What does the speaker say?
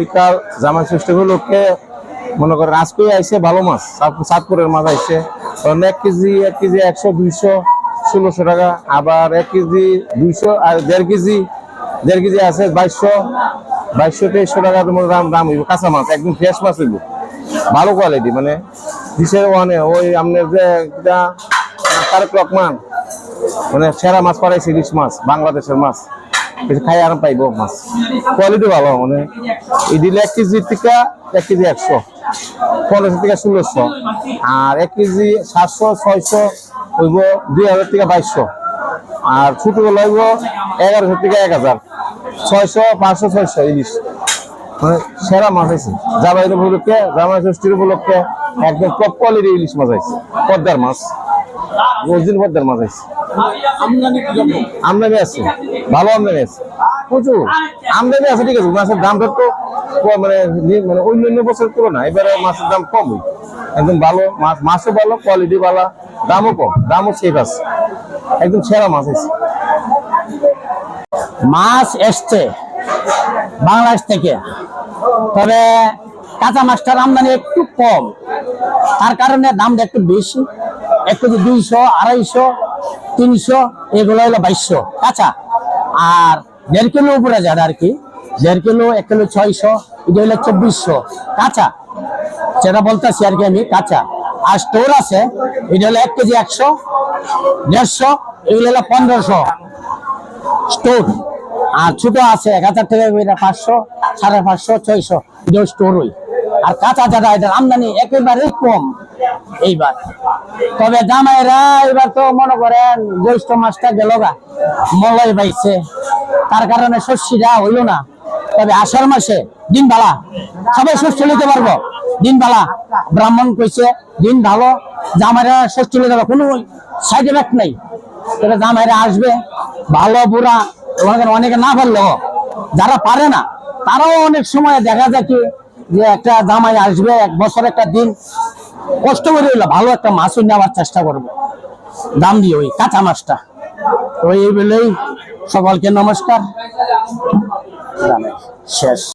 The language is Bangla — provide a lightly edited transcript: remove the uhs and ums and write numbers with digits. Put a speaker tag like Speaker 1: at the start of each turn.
Speaker 1: বিকাল জামাই ষষ্ঠী উপলক্ষে মনে করেন আজকে আইসে ভালো মাছ, চাঁদপুরের মাছ আইসে। কারণ 1 কেজি 100 200 1600 টাকা, আবার 1 কেজি 200 আর 1.5 কেজি আছে 2200 টাকা তোমার দাম হইব। কাঁচা মাছ একদম ফ্রেশ মাছ হইব, ভালো কোয়ালিটি, মানে ডিশের ওয়ানে ওই আপনার যে তারেক রহমান মানে সেরা মাছ পাঠাইছে, ইলিশ মাছ, বাংলাদেশের মাছ খাই আরাম পাইব। মাছ কোয়ালিটি ভালো, মানে এই দিলে 1 কেজি থেকে 1 কেজি 100 1500 থেকে 1600, আর 1 কেজি 700 600 হইব 2000 থেকে 2200, আর ছোট গুলো হইব 1100 থেকে 1000 600 500 600 ইলিশ। মানে সেরা মাছ আছে জামাই উপলক্ষে, জামাই ষষ্ঠীর উপলক্ষে একদম টপ কোয়ালিটি ইলিশ মাছ আছে, পদ্মার মাছ, রোজিন পদ্মার মাছ আছে। আমদানি আছে, ভালো আমদানি আছে, প্রচুর আমদানি আছে। ঠিক আছে, মাছের দামটা তো মানে অন্যান্য বছরের তুলনায় এবারে মাছের দাম কম, একদম ভালো মাছ, মাছও ভালো, কোয়ালিটি ভালো, দামও কম, দামও সেফ আছে, একদম সেরা মাছ আছে।
Speaker 2: মাছ এসছে বাংলাদেশ থেকে, তবে কাঁচা মাছটার আমদানি একটু কম, তার কারণে দামটা একটু বেশি। 1 কেজি 200 250 300, এগুলো হলো 2200 কাঁচা। আর 1.5 কিলো উপরে যাবে আর কি, 1.5 কিলো 1 কিলো 600, এটা হলো 2400 কাঁচা, যেটা বলতেছি আর কি আমি কাঁচা। আর স্টোর আছে, এটা হলো 1 কেজি 100 150, এগুলো হলো 1500 স্টোর। আর ছোট আছে 1000 থেকে 500 550 600, এটা স্টোর হই। আর কাঁচা যারা এটার আমদানি একেবারেই কম এইবার। তবে জামাইরা এবার তো মনে করেন জ্যৈষ্ঠ মাসটা গেল গা, মলয় পাইছে, তার কারণে শস্যটা হইল না। তবে আষাঢ় মাসে দিন বালা, সবাই শস্য নিতে পারবো, দিন বালা, ব্রাহ্মণ কইছে দিন ভালো, জামাইরা শস্য নিতে পারবে, কোনো সাইড এফেক্ট নাই। তবে জামাইরা আসবে, ভালো বুড়া, অনেকে না পারলো, যারা পারে না তারাও অনেক সময় দেখা যায় কি যে একটা জামাই আসবে, 1 বছর একটা দিন কষ্ট করে হইলো ভালো একটা মাছ নেওয়ার চেষ্টা করবো, দাম দিয়ে ওই কাঁচা মাছটা। তো এই বলেই সকলকে নমস্কার, শেষ।